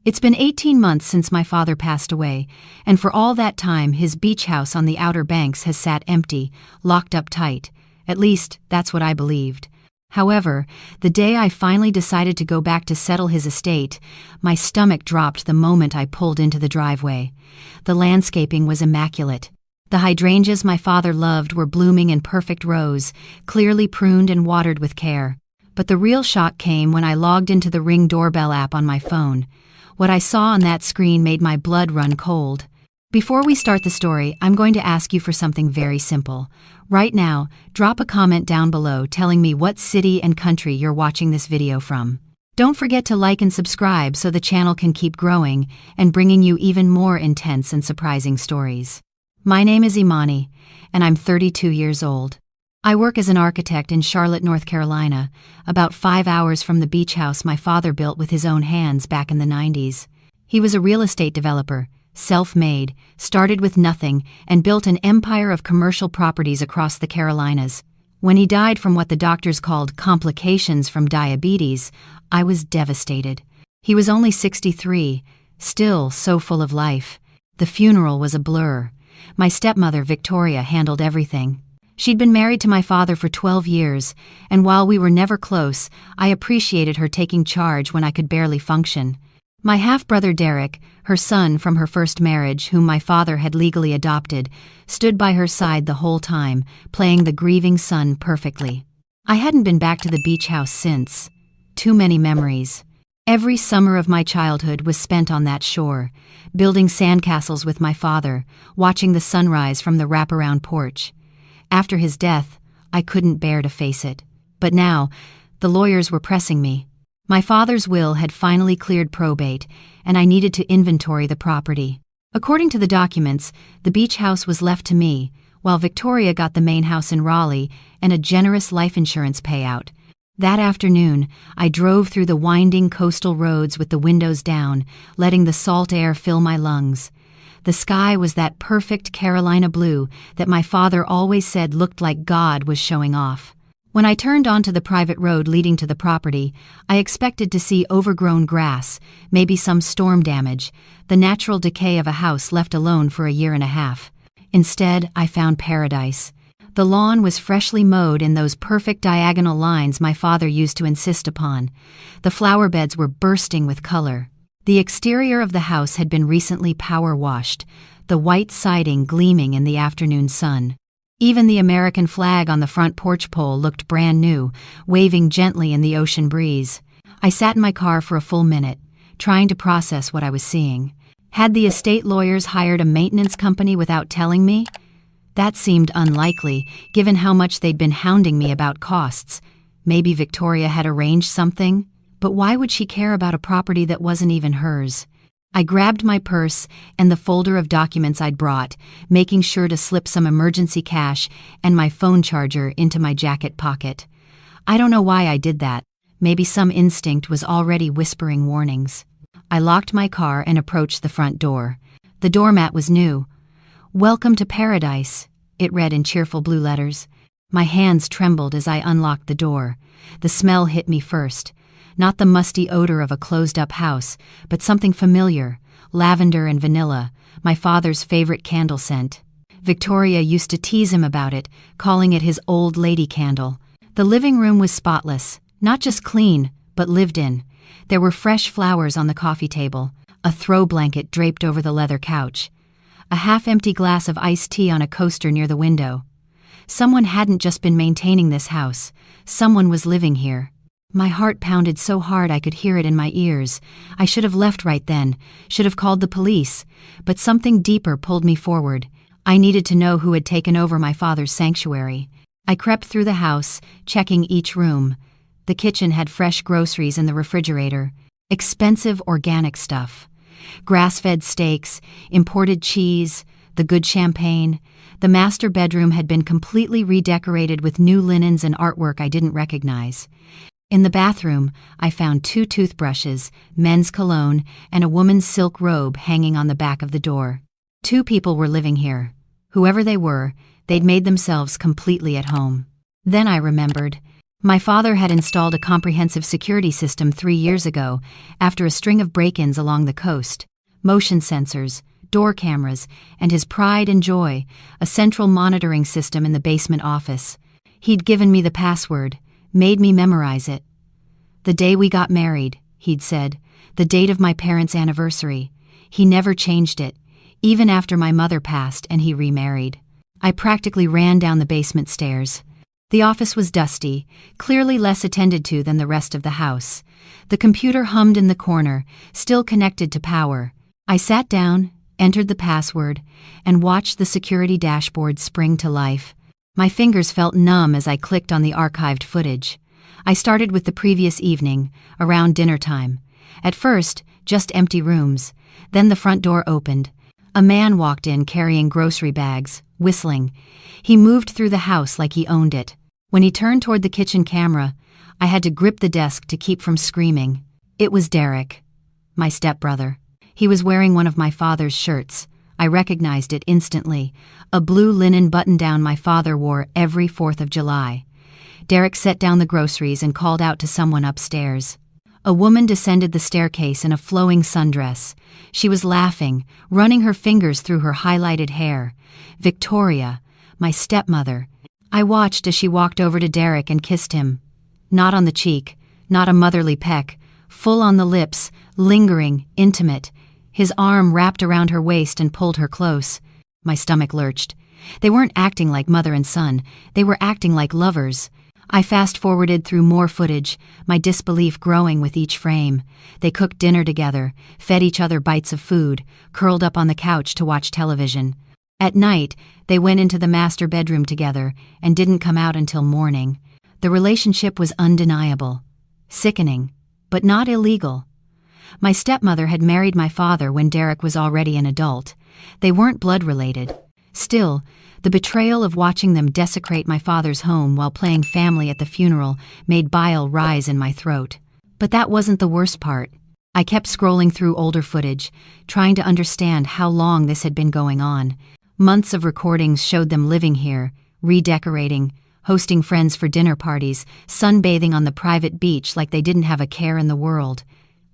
It's been 18 months since my father passed away, and for all that time his beach house on the Outer Banks has sat empty, locked up tight. At least, that's what I believed. However, the day I finally decided to go back to settle his estate, my stomach dropped the moment I pulled into the driveway. The landscaping was immaculate. The hydrangeas my father loved were blooming in perfect rows, clearly pruned and watered with care. But the real shock came when I logged into the Ring doorbell app on my phone. What I saw on that screen made my blood run cold. Before we start the story, I'm going to ask you for something very simple. Right now, drop a comment down below telling me what city and country you're watching this video from. Don't forget to like and subscribe so the channel can keep growing and bringing you even more intense and surprising stories. My name is Imani, and I'm 32 years old. I work as an architect in Charlotte, North Carolina, about 5 hours from the beach house my father built with his own hands back in the 90s. He was a real estate developer, self-made, started with nothing, and built an empire of commercial properties across the Carolinas. When he died from what the doctors called complications from diabetes, I was devastated. He was only 63, still so full of life. The funeral was a blur. My stepmother, Victoria, handled everything. She'd been married to my father for 12 years, and while we were never close, I appreciated her taking charge when I could barely function. My half-brother Derek, her son from her first marriage, whom my father had legally adopted, stood by her side the whole time, playing the grieving son perfectly. I hadn't been back to the beach house since. Too many memories. Every summer of my childhood was spent on that shore, building sandcastles with my father, watching the sunrise from the wraparound porch. After his death, I couldn't bear to face it. But now, the lawyers were pressing me. My father's will had finally cleared probate, and I needed to inventory the property. According to the documents, the beach house was left to me, while Victoria got the main house in Raleigh and a generous life insurance payout. That afternoon, I drove through the winding coastal roads with the windows down, letting the salt air fill my lungs. The sky was that perfect Carolina blue that my father always said looked like God was showing off. When I turned onto the private road leading to the property, I expected to see overgrown grass, maybe some storm damage, the natural decay of a house left alone for a year and a half. Instead, I found paradise. The lawn was freshly mowed in those perfect diagonal lines my father used to insist upon. The flower beds were bursting with color. The exterior of the house had been recently power washed, the white siding gleaming in the afternoon sun. Even the American flag on the front porch pole looked brand new, waving gently in the ocean breeze. I sat in my car for a full minute, trying to process what I was seeing. Had the estate lawyers hired a maintenance company without telling me? That seemed unlikely, given how much they'd been hounding me about costs. Maybe Victoria had arranged something? But why would she care about a property that wasn't even hers? I grabbed my purse and the folder of documents I'd brought, making sure to slip some emergency cash and my phone charger into my jacket pocket. I don't know why I did that. Maybe some instinct was already whispering warnings. I locked my car and approached the front door. The doormat was new. "Welcome to paradise," it read in cheerful blue letters. My hands trembled as I unlocked the door. The smell hit me first. Not the musty odor of a closed-up house, but something familiar, lavender and vanilla, my father's favorite candle scent. Victoria used to tease him about it, calling it his old lady candle. The living room was spotless, not just clean, but lived in. There were fresh flowers on the coffee table, a throw blanket draped over the leather couch, a half-empty glass of iced tea on a coaster near the window. Someone hadn't just been maintaining this house, someone was living here. My heart pounded so hard I could hear it in my ears. I should have left right then, should have called the police, but something deeper pulled me forward. I needed to know who had taken over my father's sanctuary. I crept through the house, checking each room. The kitchen had fresh groceries in the refrigerator, expensive organic stuff. Grass-fed steaks, imported cheese, the good champagne. The master bedroom had been completely redecorated with new linens and artwork I didn't recognize. In the bathroom, I found 2 toothbrushes, men's cologne, and a woman's silk robe hanging on the back of the door. 2 people were living here. Whoever they were, they'd made themselves completely at home. Then I remembered. My father had installed a comprehensive security system 3 years ago after a string of break-ins along the coast. Motion sensors, door cameras, and his pride and joy, a central monitoring system in the basement office. He'd given me the password, made me memorize it. The day we got married, he'd said, the date of my parents' anniversary. He never changed it, even after my mother passed and he remarried. I practically ran down the basement stairs. The office was dusty, clearly less attended to than the rest of the house. The computer hummed in the corner, still connected to power. I sat down, entered the password, and watched the security dashboard spring to life. My fingers felt numb as I clicked on the archived footage. I started with the previous evening, around dinner time. At first, just empty rooms. Then the front door opened. A man walked in carrying grocery bags, whistling. He moved through the house like he owned it. When he turned toward the kitchen camera, I had to grip the desk to keep from screaming. It was Derek, my stepbrother. He was wearing one of my father's shirts. I recognized it instantly, a blue linen button-down my father wore every 4th of July. Derek set down the groceries and called out to someone upstairs. A woman descended the staircase in a flowing sundress. She was laughing, running her fingers through her highlighted hair. Victoria, my stepmother. I watched as she walked over to Derek and kissed him. Not on the cheek, not a motherly peck, full on the lips, lingering, intimate. His arm wrapped around her waist and pulled her close. My stomach lurched. They weren't acting like mother and son, they were acting like lovers. I fast-forwarded through more footage, my disbelief growing with each frame. They cooked dinner together, fed each other bites of food, curled up on the couch to watch television. At night, they went into the master bedroom together and didn't come out until morning. The relationship was undeniable. Sickening, but not illegal. My stepmother had married my father when Derek was already an adult. They weren't blood-related. Still, the betrayal of watching them desecrate my father's home while playing family at the funeral made bile rise in my throat. But that wasn't the worst part. I kept scrolling through older footage, trying to understand how long this had been going on. Months of recordings showed them living here, redecorating, hosting friends for dinner parties, sunbathing on the private beach like they didn't have a care in the world.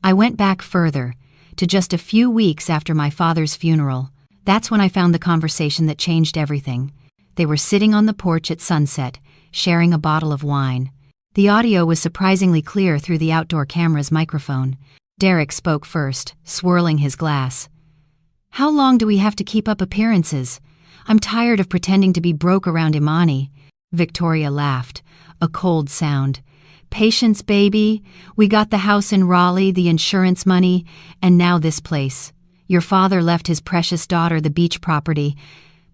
I went back further, to just a few weeks after my father's funeral. That's when I found the conversation that changed everything. They were sitting on the porch at sunset, sharing a bottle of wine. The audio was surprisingly clear through the outdoor camera's microphone. Derek spoke first, swirling his glass. "How long do we have to keep up appearances? I'm tired of pretending to be broke around Imani." Victoria laughed, a cold sound. "Patience, baby. We got the house in Raleigh, the insurance money, and now this place. Your father left his precious daughter the beach property,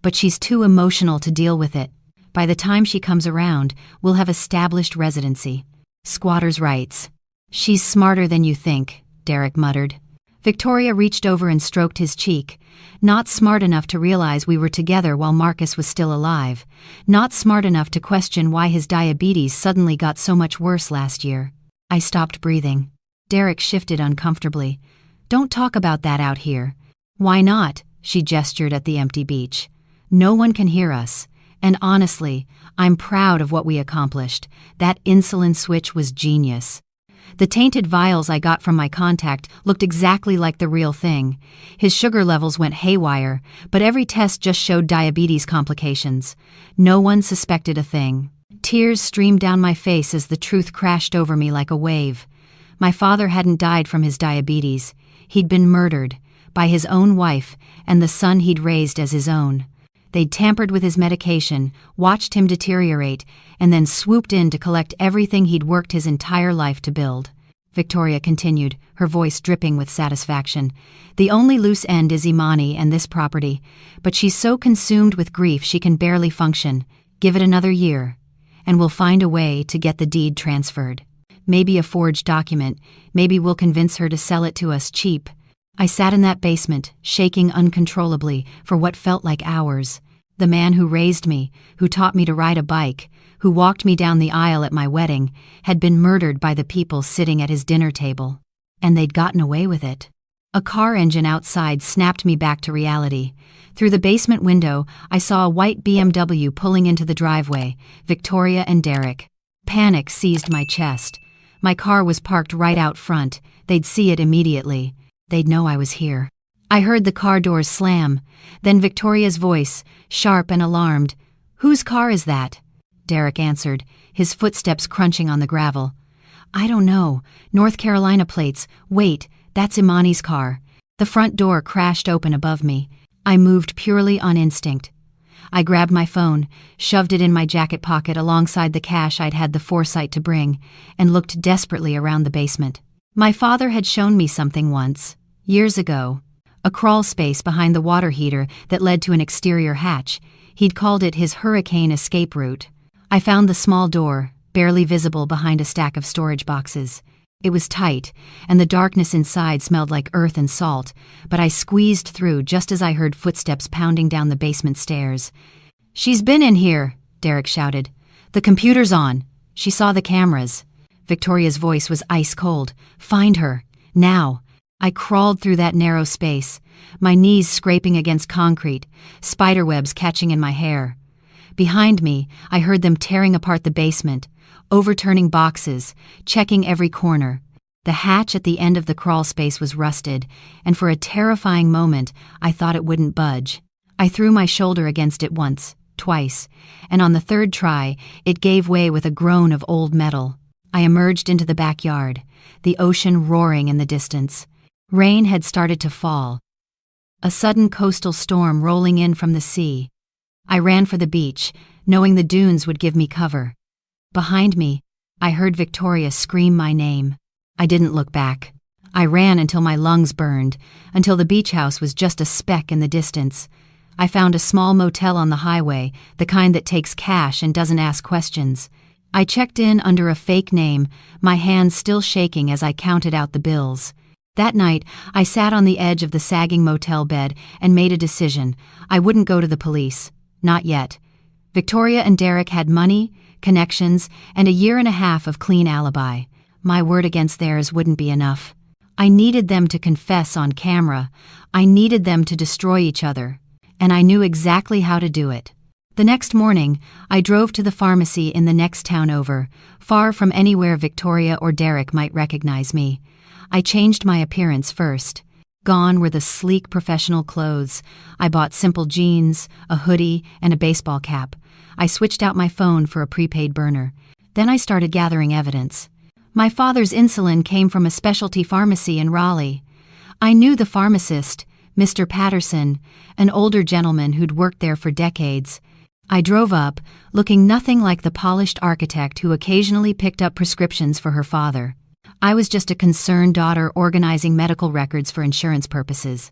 but she's too emotional to deal with it. By the time she comes around, we'll have established residency. Squatters' rights." "She's smarter than you think," Derek muttered. Victoria reached over and stroked his cheek. "Not smart enough to realize we were together while Marcus was still alive. Not smart enough to question why his diabetes suddenly got so much worse last year." I stopped breathing. Derek shifted uncomfortably. "Don't talk about that out here." "Why not?" She gestured at the empty beach. "No one can hear us. And honestly, I'm proud of what we accomplished. That insulin switch was genius." The tainted vials I got from my contact looked exactly like the real thing. His sugar levels went haywire, but every test just showed diabetes complications. No one suspected a thing. Tears streamed down my face as the truth crashed over me like a wave. My father hadn't died from his diabetes. He'd been murdered, by his own wife and the son he'd raised as his own. They'd tampered with his medication, watched him deteriorate, and then swooped in to collect everything he'd worked his entire life to build. Victoria continued, her voice dripping with satisfaction. "The only loose end is Imani and this property, but she's so consumed with grief she can barely function. Give it another year, and we'll find a way to get the deed transferred. Maybe a forged document, maybe we'll convince her to sell it to us cheap." I sat in that basement, shaking uncontrollably for what felt like hours. The man who raised me, who taught me to ride a bike, who walked me down the aisle at my wedding, had been murdered by the people sitting at his dinner table. And they'd gotten away with it. A car engine outside snapped me back to reality. Through the basement window, I saw a white BMW pulling into the driveway, Victoria and Derek. Panic seized my chest. My car was parked right out front. They'd see it immediately. They'd know I was here. I heard the car doors slam. Then Victoria's voice, sharp and alarmed. "Whose car is that?" Derek answered, his footsteps crunching on the gravel. "I don't know. North Carolina plates. Wait, that's Imani's car." The front door crashed open above me. I moved purely on instinct. I grabbed my phone, shoved it in my jacket pocket alongside the cash I'd had the foresight to bring, and looked desperately around the basement. My father had shown me something once, years ago. A crawl space behind the water heater that led to an exterior hatch. He'd called it his hurricane escape route. I found the small door, barely visible behind a stack of storage boxes. It was tight, and the darkness inside smelled like earth and salt, but I squeezed through just as I heard footsteps pounding down the basement stairs. "She's been in here," Derek shouted. "The computer's on. She saw the cameras." Victoria's voice was ice cold. "Find her. Now." I crawled through that narrow space, my knees scraping against concrete, spiderwebs catching in my hair. Behind me, I heard them tearing apart the basement, overturning boxes, checking every corner. The hatch at the end of the crawl space was rusted, and for a terrifying moment, I thought it wouldn't budge. I threw my shoulder against it once, twice, and on the third try, it gave way with a groan of old metal. I emerged into the backyard, the ocean roaring in the distance. Rain had started to fall, a sudden coastal storm rolling in from the sea. I ran for the beach, knowing the dunes would give me cover. Behind me, I heard Victoria scream my name. I didn't look back. I ran until my lungs burned, until the beach house was just a speck in the distance. I found a small motel on the highway, the kind that takes cash and doesn't ask questions. I checked in under a fake name, my hands still shaking as I counted out the bills. That night, I sat on the edge of the sagging motel bed and made a decision. I wouldn't go to the police. Not yet. Victoria and Derek had money, connections, and a year and a half of clean alibi. My word against theirs wouldn't be enough. I needed them to confess on camera. I needed them to destroy each other. And I knew exactly how to do it. The next morning, I drove to the pharmacy in the next town over, far from anywhere Victoria or Derek might recognize me. I changed my appearance first. Gone were the sleek professional clothes. I bought simple jeans, a hoodie, and a baseball cap. I switched out my phone for a prepaid burner. Then I started gathering evidence. My father's insulin came from a specialty pharmacy in Raleigh. I knew the pharmacist, Mr. Patterson, an older gentleman who'd worked there for decades. I drove up, looking nothing like the polished architect who occasionally picked up prescriptions for her father. I was just a concerned daughter organizing medical records for insurance purposes.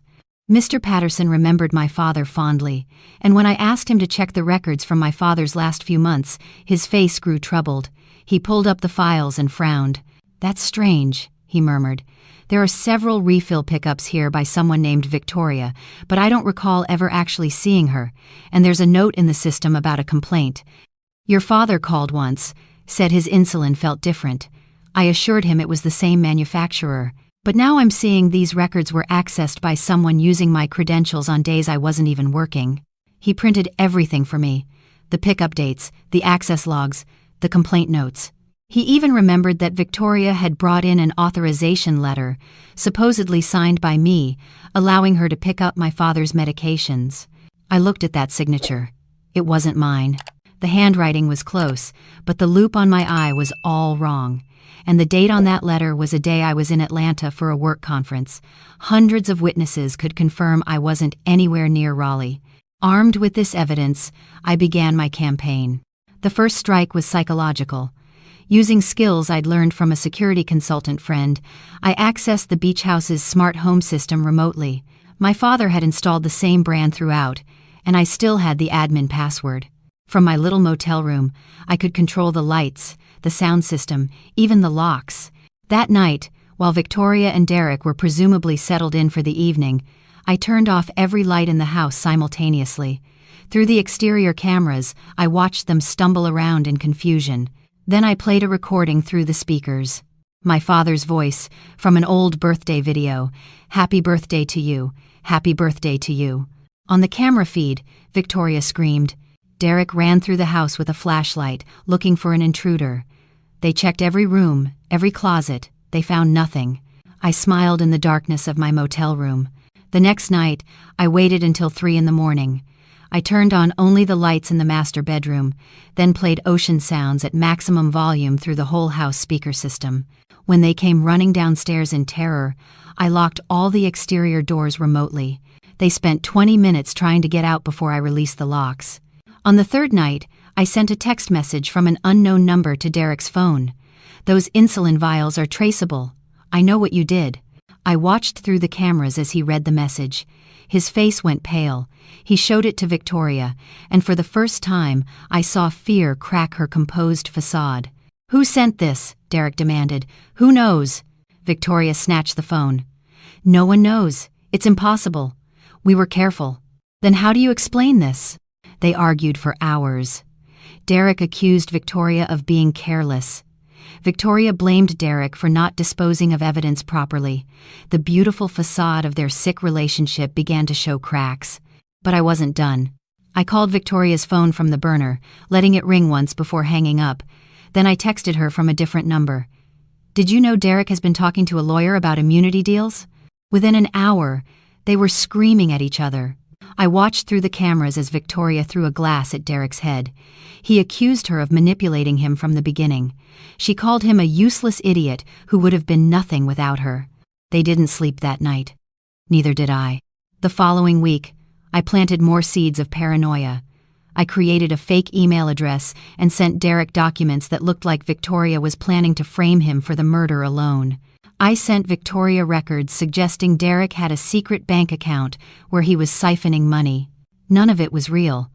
Mr. Patterson remembered my father fondly, and when I asked him to check the records from my father's last few months, his face grew troubled. He pulled up the files and frowned. "That's strange," he murmured. "There are several refill pickups here by someone named Victoria, but I don't recall ever actually seeing her, and there's a note in the system about a complaint. Your father called once, said his insulin felt different. I assured him it was the same manufacturer, but now I'm seeing these records were accessed by someone using my credentials on days I wasn't even working." He printed everything for me, the pickup dates, the access logs, the complaint notes. He even remembered that Victoria had brought in an authorization letter, supposedly signed by me, allowing her to pick up my father's medications. I looked at that signature. It wasn't mine. The handwriting was close, but the loop on my eye was all wrong. And the date on that letter was a day I was in Atlanta for a work conference. Hundreds of witnesses could confirm I wasn't anywhere near Raleigh. Armed with this evidence, I began my campaign. The first strike was psychological. Using skills I'd learned from a security consultant friend, I accessed the beach house's smart home system remotely. My father had installed the same brand throughout, and I still had the admin password. From my little motel room, I could control the lights, the sound system, even the locks. That night, while Victoria and Derek were presumably settled in for the evening, I turned off every light in the house simultaneously. Through the exterior cameras, I watched them stumble around in confusion. Then I played a recording through the speakers. My father's voice, from an old birthday video. "Happy birthday to you. Happy birthday to you." On the camera feed, Victoria screamed. Derek ran through the house with a flashlight, looking for an intruder. They checked every room, every closet. They found nothing. I smiled in the darkness of my motel room. The next night, I waited until 3 in the morning. I turned on only the lights in the master bedroom, then played ocean sounds at maximum volume through the whole house speaker system. When they came running downstairs in terror, I locked all the exterior doors remotely. They spent 20 minutes trying to get out before I released the locks. On the third night, I sent a text message from an unknown number to Derek's phone. "Those insulin vials are traceable. I know what you did." I watched through the cameras as he read the message. His face went pale. He showed it to Victoria, and for the first time, I saw fear crack her composed facade. "Who sent this?" Derek demanded. "Who knows?" Victoria snatched the phone. "No one knows. It's impossible. We were careful." "Then how do you explain this?" They argued for hours. Derek accused Victoria of being careless. Victoria blamed Derek for not disposing of evidence properly. The beautiful facade of their sick relationship began to show cracks. But I wasn't done. I called Victoria's phone from the burner, letting it ring once before hanging up. Then I texted her from a different number. "Did you know Derek has been talking to a lawyer about immunity deals?" Within an hour, they were screaming at each other. I watched through the cameras as Victoria threw a glass at Derek's head. He accused her of manipulating him from the beginning. She called him a useless idiot who would have been nothing without her. They didn't sleep that night. Neither did I. The following week, I planted more seeds of paranoia. I created a fake email address and sent Derek documents that looked like Victoria was planning to frame him for the murder alone. I sent Victoria records suggesting Derek had a secret bank account where he was siphoning money. None of it was real,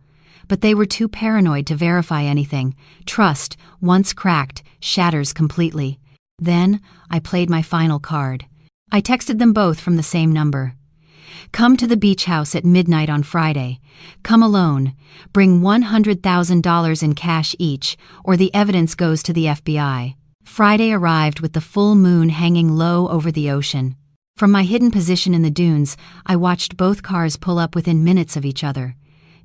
but they were too paranoid to verify anything. Trust, once cracked, shatters completely. Then, I played my final card. I texted them both from the same number. "Come to the beach house at midnight on Friday. Come alone. Bring $100,000 in cash each, or the evidence goes to the FBI." Friday arrived with the full moon hanging low over the ocean. From my hidden position in the dunes, I watched both cars pull up within minutes of each other.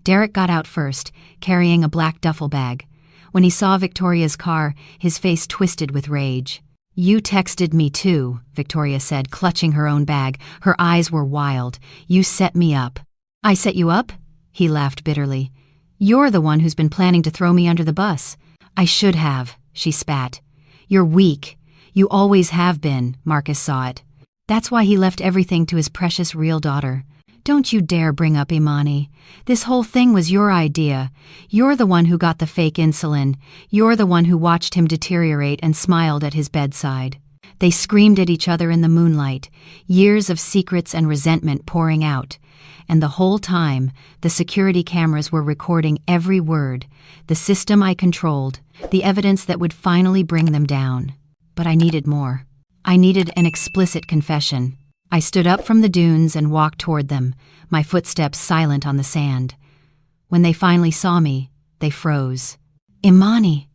Derek got out first, carrying a black duffel bag. When he saw Victoria's car, his face twisted with rage. "You texted me too," Victoria said, clutching her own bag. Her eyes were wild. "You set me up." "I set you up?" He laughed bitterly. "You're the one who's been planning to throw me under the bus." "I should have," she spat. "You're weak. You always have been," Marcus saw it. "That's why he left everything to his precious real daughter." "Don't you dare bring up Imani. This whole thing was your idea. You're the one who got the fake insulin. You're the one who watched him deteriorate and smiled at his bedside." They screamed at each other in the moonlight, years of secrets and resentment pouring out. And the whole time, the security cameras were recording every word, the system I controlled, the evidence that would finally bring them down. But I needed more. I needed an explicit confession. I stood up from the dunes and walked toward them, my footsteps silent on the sand. When they finally saw me, they froze. "Imani,"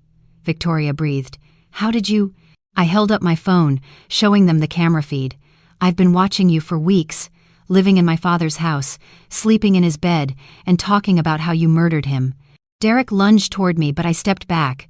Victoria breathed. "How did you—" I held up my phone, showing them the camera feed. "I've been watching you for weeks, living in my father's house, sleeping in his bed, and talking about how you murdered him." Derek lunged toward me, but I stepped back.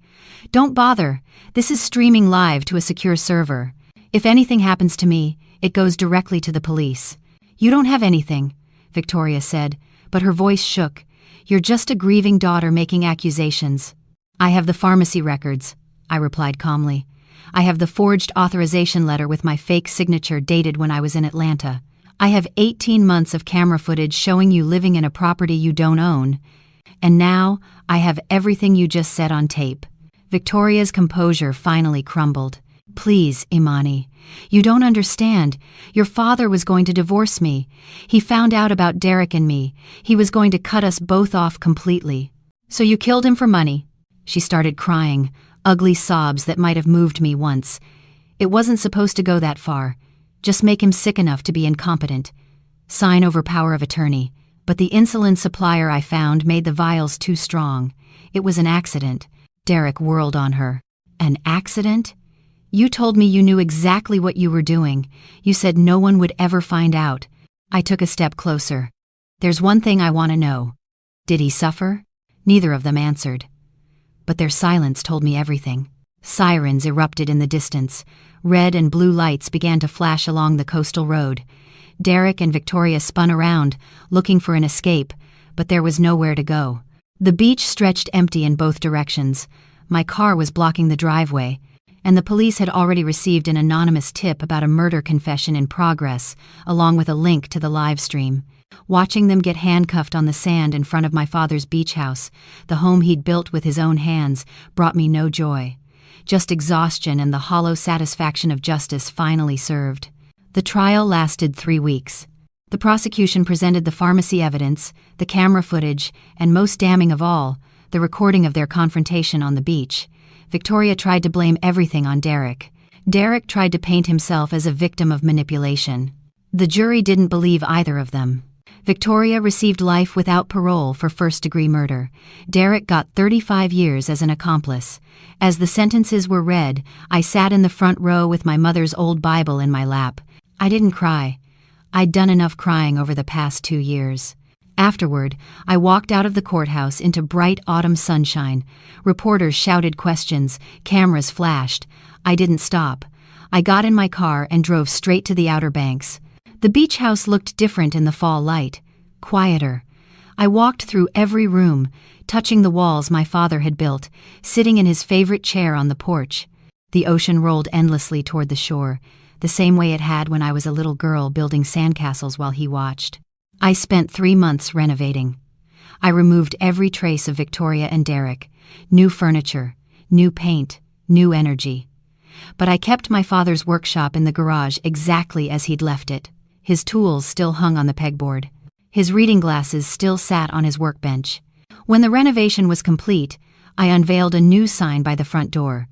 "Don't bother. This is streaming live to a secure server. If anything happens to me, it goes directly to the police." "You don't have anything," Victoria said, but her voice shook. "You're just a grieving daughter making accusations." "I have the pharmacy records," I replied calmly. "I have the forged authorization letter with my fake signature dated when I was in Atlanta. I have 18 months of camera footage showing you living in a property you don't own. And now, I have everything you just said on tape." Victoria's composure finally crumbled. "Please, Imani. You don't understand. Your father was going to divorce me. He found out about Derek and me. He was going to cut us both off completely. So you killed him for money." She started crying, ugly sobs that might have moved me once. "It wasn't supposed to go that far. Just make him sick enough to be incompetent. Sign over power of attorney. But the insulin supplier I found made the vials too strong. It was an accident." Derek whirled on her. "An accident? You told me you knew exactly what you were doing. You said no one would ever find out." I took a step closer. "There's one thing I want to know. Did he suffer?" Neither of them answered. But their silence told me everything. Sirens erupted in the distance. Red and blue lights began to flash along the coastal road. Derek and Victoria spun around, looking for an escape, but there was nowhere to go. The beach stretched empty in both directions. My car was blocking the driveway, and the police had already received an anonymous tip about a murder confession in progress, along with a link to the live stream. Watching them get handcuffed on the sand in front of my father's beach house, the home he'd built with his own hands, brought me no joy. Just exhaustion and the hollow satisfaction of justice finally served. The trial lasted 3 weeks. The prosecution presented the pharmacy evidence, the camera footage, and most damning of all, the recording of their confrontation on the beach. Victoria tried to blame everything on Derek. Derek tried to paint himself as a victim of manipulation. The jury didn't believe either of them. Victoria received life without parole for first-degree murder. Derek got 35 years as an accomplice. As the sentences were read, I sat in the front row with my mother's old Bible in my lap. I didn't cry. I'd done enough crying over the past 2 years. Afterward, I walked out of the courthouse into bright autumn sunshine. Reporters shouted questions, cameras flashed. I didn't stop. I got in my car and drove straight to the Outer Banks. The beach house looked different in the fall light, quieter. I walked through every room, touching the walls my father had built, sitting in his favorite chair on the porch. The ocean rolled endlessly toward the shore, the same way it had when I was a little girl building sandcastles while he watched. I spent 3 months renovating. I removed every trace of Victoria and Derek. New furniture, new paint, new energy. But I kept my father's workshop in the garage exactly as he'd left it. His tools still hung on the pegboard. His reading glasses still sat on his workbench. When the renovation was complete, I unveiled a new sign by the front door.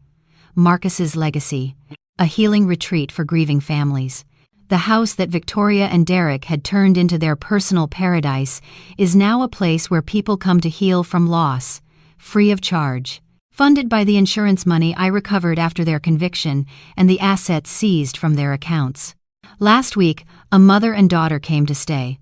Marcus's Legacy, a healing retreat for grieving families. The house that Victoria and Derek had turned into their personal paradise is now a place where people come to heal from loss, free of charge. Funded by the insurance money I recovered after their conviction and the assets seized from their accounts. Last week, a mother and daughter came to stay.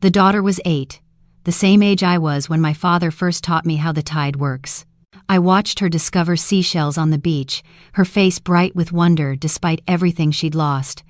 The daughter was 8, the same age I was when my father first taught me how the tide works. I watched her discover seashells on the beach, her face bright with wonder despite everything she'd lost.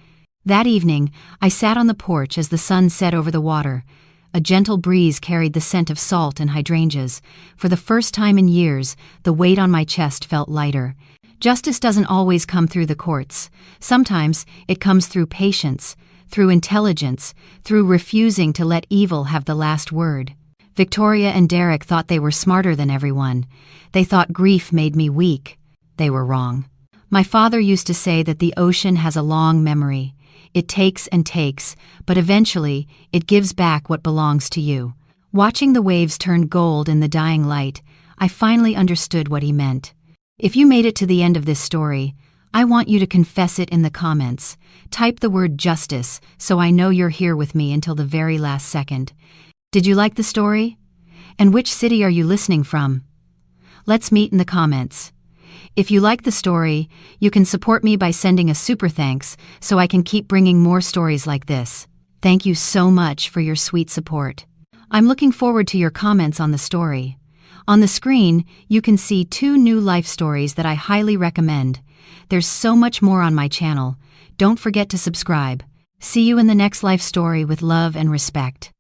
That evening, I sat on the porch as the sun set over the water. A gentle breeze carried the scent of salt and hydrangeas. For the first time in years, the weight on my chest felt lighter. Justice doesn't always come through the courts. Sometimes it comes through patience, through intelligence, through refusing to let evil have the last word. Victoria and Derek thought they were smarter than everyone. They thought grief made me weak. They were wrong. My father used to say that the ocean has a long memory. It takes and takes, but eventually it gives back what belongs to you. Watching the waves turn gold in the dying light, I finally understood what he meant. If you made it to the end of this story, I want you to confess it in the comments. Type the word justice so I know you're here with me until the very last second. Did you like the story? And which city are you listening from? Let's meet in the comments. If you like the story, you can support me by sending a super thanks so I can keep bringing more stories like this. Thank you so much for your sweet support. I'm looking forward to your comments on the story. On the screen, you can see 2 new life stories that I highly recommend. There's so much more on my channel. Don't forget to subscribe. See you in the next life story with love and respect.